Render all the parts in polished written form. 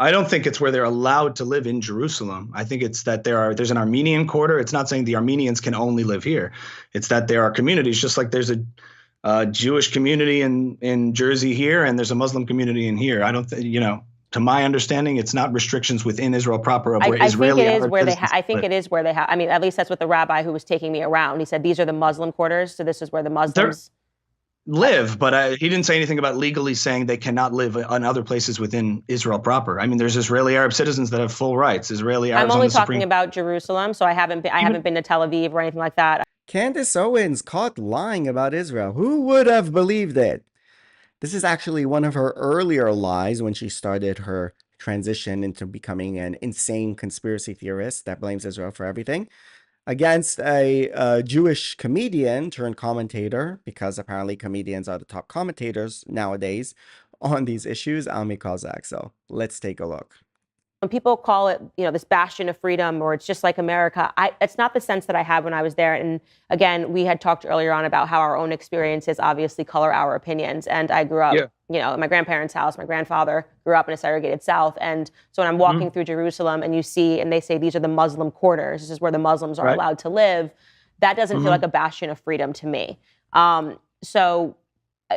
I don't think it's where they're allowed to live in Jerusalem. I think it's that there's an Armenian quarter. It's not saying the Armenians can only live here. It's that there are communities, just like there's a Jewish community in Jersey here, and there's a Muslim community in here. I don't think, to my understanding, it's not restrictions within Israel proper of where I think it Israeli is Arab where citizens I think live. it is where they have. I mean, at least that's what the rabbi who was taking me around. He said these are the Muslim quarters, so this is where the They're Muslims. live, but he didn't say anything about legally saying they cannot live on other places within Israel proper. I mean, there's Israeli Arab citizens that have full rights. Israeli I'm Arabs on only the talking Supreme. about Jerusalem, so I haven't Even been to Tel Aviv or anything like that. Candace Owens caught lying about Israel. Who would have believed it? This is actually one of her earlier lies when she started her transition into becoming an insane conspiracy theorist that blames Israel for everything against a Jewish comedian turned commentator, because apparently comedians are the top commentators nowadays on these issues, Kozak. So let's take a look. When people call it, this bastion of freedom, or it's just like America, it's not the sense that I had when I was there. And again, we had talked earlier on about how our own experiences obviously color our opinions. And I grew up, yeah. At my grandparents' house. My grandfather grew up in a segregated South. And so when I'm walking through Jerusalem and you see, and they say these are the Muslim quarters, this is where the Muslims are Right. allowed to live, that doesn't feel like a bastion of freedom to me. So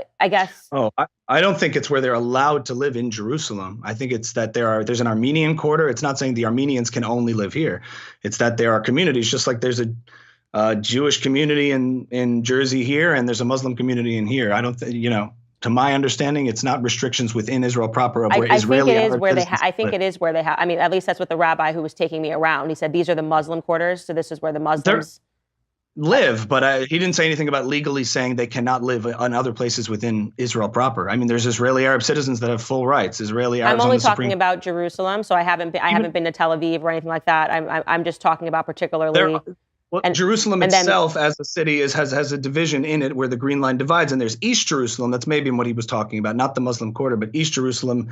I guess. Oh, I don't think it's where they're allowed to live in Jerusalem. I think it's that there's an Armenian quarter. It's not saying the Armenians can only live here. It's that there are communities, just like there's a Jewish community in Jersey here, and there's a Muslim community in here. I don't think, to my understanding, it's not restrictions within Israel proper of where Israeli Arab citizens I think live. it is where they have. I mean, at least that's what the rabbi who was taking me around. He said these are the Muslim quarters, so this is where the Muslims. Live, but he didn't say anything about legally saying they cannot live on other places within Israel proper. I mean, there's Israeli Arab citizens that have full rights. Israeli Arabs I'm only on the talking Supreme. about Jerusalem, so I haven't been to Tel Aviv or anything like that. I'm just talking about There, particularly. well, And Jerusalem and then itself as a city has a division in it where the Green Line divides, and there's East Jerusalem. That's maybe what he was talking about, not the Muslim quarter, but East Jerusalem.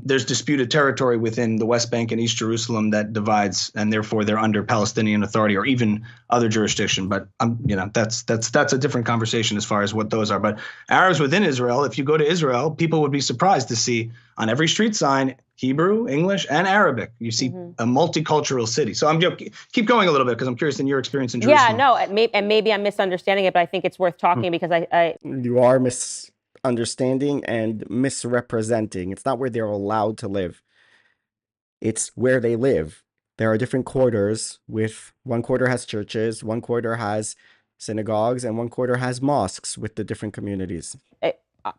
There's disputed territory within the West Bank and East Jerusalem that divides, and therefore they're under Palestinian authority or even other jurisdiction. But that's a different conversation as far as what those are. But Arabs within Israel, if you go to Israel, people would be surprised to see on every street sign Hebrew, English, and Arabic. You see a multicultural city. So I'm keep going a little bit because I'm curious in your experience in Jerusalem. Yeah, no, and maybe I'm misunderstanding it, but I think it's worth talking because You are misunderstanding and misrepresenting. It's not where they're allowed to live. It's where they live. There are different quarters with one quarter has churches, one quarter has synagogues, and one quarter has mosques with the different communities.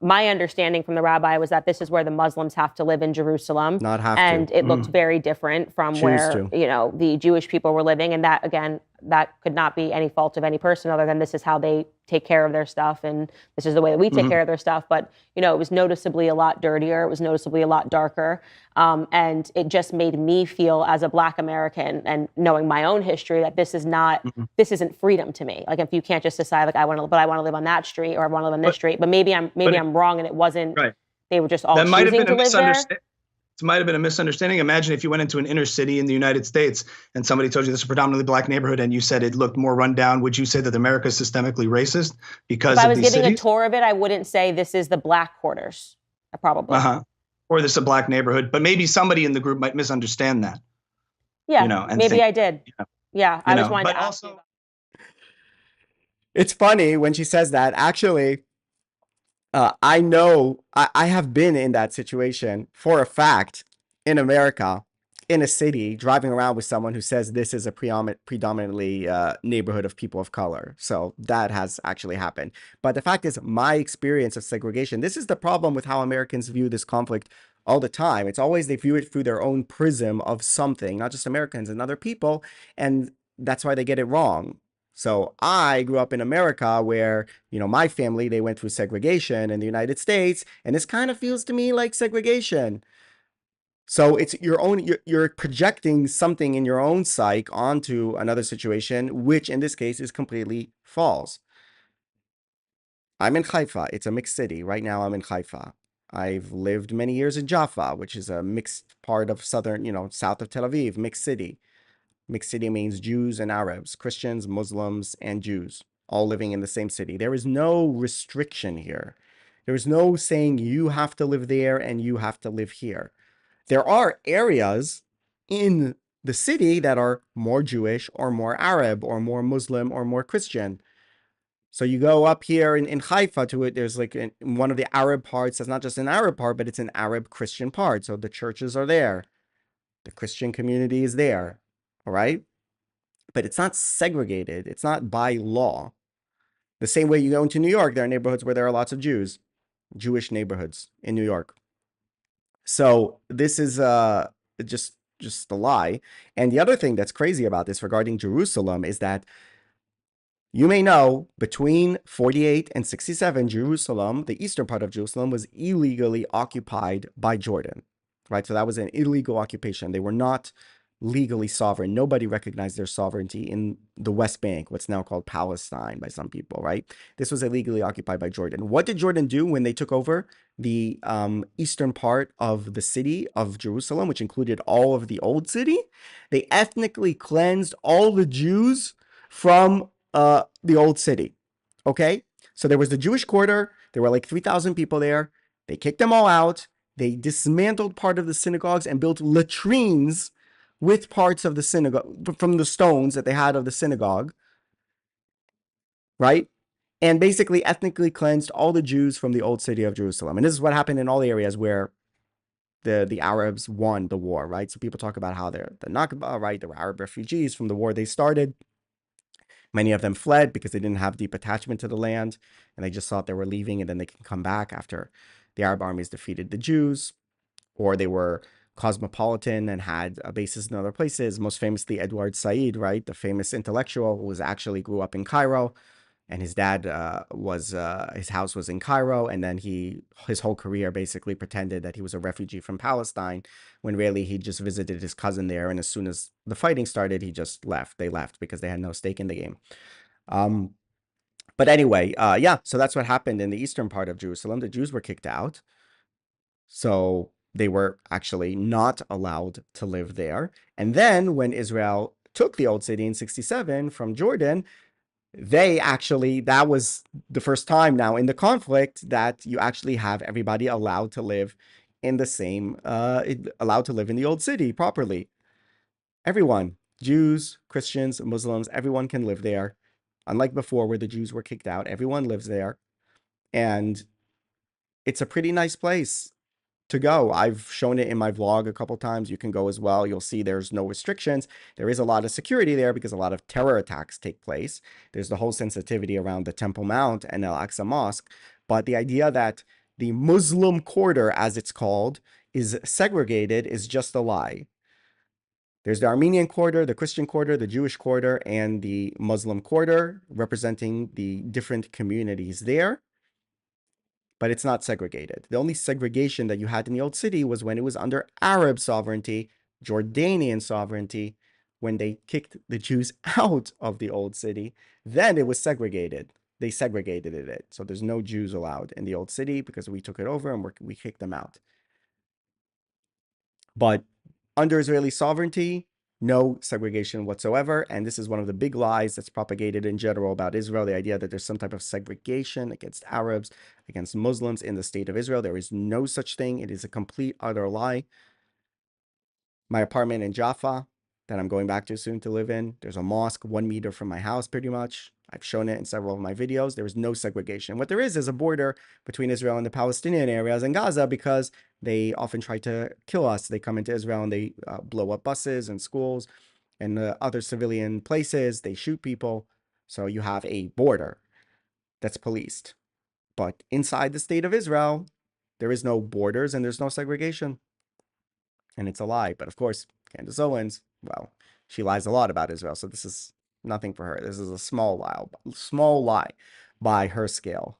My understanding from the rabbi was that this is where the Muslims have to live in Jerusalem. Not have to. And it looked very different from Choose where, to. the Jewish people were living. And that, again, that could not be any fault of any person other than this is how they take care of their stuff. And this is the way that we take care of their stuff. But, it was noticeably a lot dirtier. It was noticeably a lot darker. And it just made me feel as a Black American and knowing my own history that this is not, this isn't freedom to me. Like if you can't just decide like I want to live on that street or I want to live on this street, but maybe I'm wrong and it wasn't, right. They were just all that might have choosing been to a live there. misunderstanding. It might have been a misunderstanding. Imagine if you went into an inner city in the United States and somebody told you this is a predominantly Black neighborhood and you said it looked more rundown. Would you say that America is systemically racist because If I of was these giving cities? a tour of it, I wouldn't say this is the Black quarters. Probably. Or this is a Black neighborhood, but maybe somebody in the group might misunderstand that. Yeah, and maybe think, I did. Yeah, I just wanted but to ask also, you about. It's funny when she says that. Actually, I know I have been in that situation for a fact in America, in a city, driving around with someone who says this is a predominantly neighborhood of people of color. So that has actually happened. But the fact is, my experience of segregation, this is the problem with how Americans view this conflict all the time. It's always they view it through their own prism of something, not just Americans and other people. And that's why they get it wrong. So I grew up in America where, my family, they went through segregation in the United States, and this kind of feels to me like segregation. So it's your own, you're projecting something in your own psyche onto another situation, which in this case is completely false. I'm in Haifa. It's a mixed city. Right now I'm in Haifa. I've lived many years in Jaffa, which is a mixed part of southern, south of Tel Aviv, mixed city. Mixed city means Jews and Arabs, Christians, Muslims, and Jews, all living in the same city. There is no restriction here. There is no saying you have to live there and you have to live here. there are areas in the city that are more Jewish or more Arab or more Muslim or more Christian. So you go up here in Haifa to it, there's like in one of the Arab parts, that's not just an Arab part, but it's an Arab Christian part. So the churches are there. The Christian community is there. All right. But it's not segregated. It's not by law. The same way you go into New York, there are neighborhoods where there are lots of Jews, Jewish neighborhoods in New York. So this is just a lie. And the other thing that's crazy about this regarding Jerusalem is that you may know between 48 and 67, Jerusalem, the eastern part of Jerusalem, was illegally occupied by Jordan, right? So that was an illegal occupation. They were not legally sovereign. Nobody recognized their sovereignty in the West Bank, what's now called Palestine by some people, right? This was illegally occupied by Jordan. What did Jordan do when they took over the eastern part of the city of Jerusalem, which included all of the old city? They ethnically cleansed all the Jews from the old city. Okay, so there was the Jewish quarter. There were like 3,000 people there. They kicked them all out. They dismantled part of the synagogues and built latrines with parts of the synagogue from the stones that they had of the synagogue, right? And basically ethnically cleansed all the Jews from the old city of Jerusalem. And this is what happened in all the areas where the Arabs won the war, right? So people talk about how they're the Nakba, right? There were Arab refugees from the war they started. Many of them fled because they didn't have deep attachment to the land, and they just thought they were leaving and then they can come back after the Arab armies defeated the Jews, or they were cosmopolitan and had bases in other places. Most famously, Edward Said, right, the famous intellectual who was actually grew up in Cairo, and his dad his house was in Cairo, and then his whole career basically pretended that he was a refugee from Palestine, when really he just visited his cousin there, and as soon as the fighting started, he just left. They left because they had no stake in the game. But anyway, yeah, so that's what happened in the eastern part of Jerusalem. The Jews were kicked out, so they were actually not allowed to live there. And then when Israel took the old city in 67 from Jordan, that was the first time now in the conflict that you actually have everybody allowed to live in the same, allowed to live in the old city properly. Everyone, Jews, Christians, Muslims, everyone can live there. Unlike before where the Jews were kicked out, everyone lives there. And it's a pretty nice place to go. I've shown it in my vlog a couple times. You can go as well. You'll see there's no restrictions. There is a lot of security there because a lot of terror attacks take place. There's the whole sensitivity around the Temple Mount and Al-Aqsa Mosque. But the idea that the Muslim quarter, as it's called, is segregated is just a lie. There's the Armenian quarter, the Christian quarter, the Jewish quarter, and the Muslim quarter, representing the different communities there. But it's not segregated. The only segregation that you had in the old city was when it was under Arab sovereignty, Jordanian sovereignty. When they kicked the Jews out of the old city, then it was segregated. They segregated it. So there's no Jews allowed in the old city because we took it over and we kicked them out. But under Israeli sovereignty, no segregation whatsoever. And this is one of the big lies that's propagated in general about Israel, the idea that there's some type of segregation against Arabs, against Muslims in the state of Israel. There is no such thing. It is a complete, utter lie. My apartment in Jaffa that I'm going back to soon to live in, there's a mosque 1 meter from my house pretty much. I've shown it in several of my videos. There is no segregation. What there is a border between Israel and the Palestinian areas in Gaza because they often try to kill us. They come into Israel and they blow up buses and schools and other civilian places. They shoot people. So you have a border that's policed. But inside the state of Israel, there is no borders and there's no segregation. And it's a lie. But of course, Candace Owens, well, she lies a lot about Israel. So this is nothing for her. This is a small lie by her scale.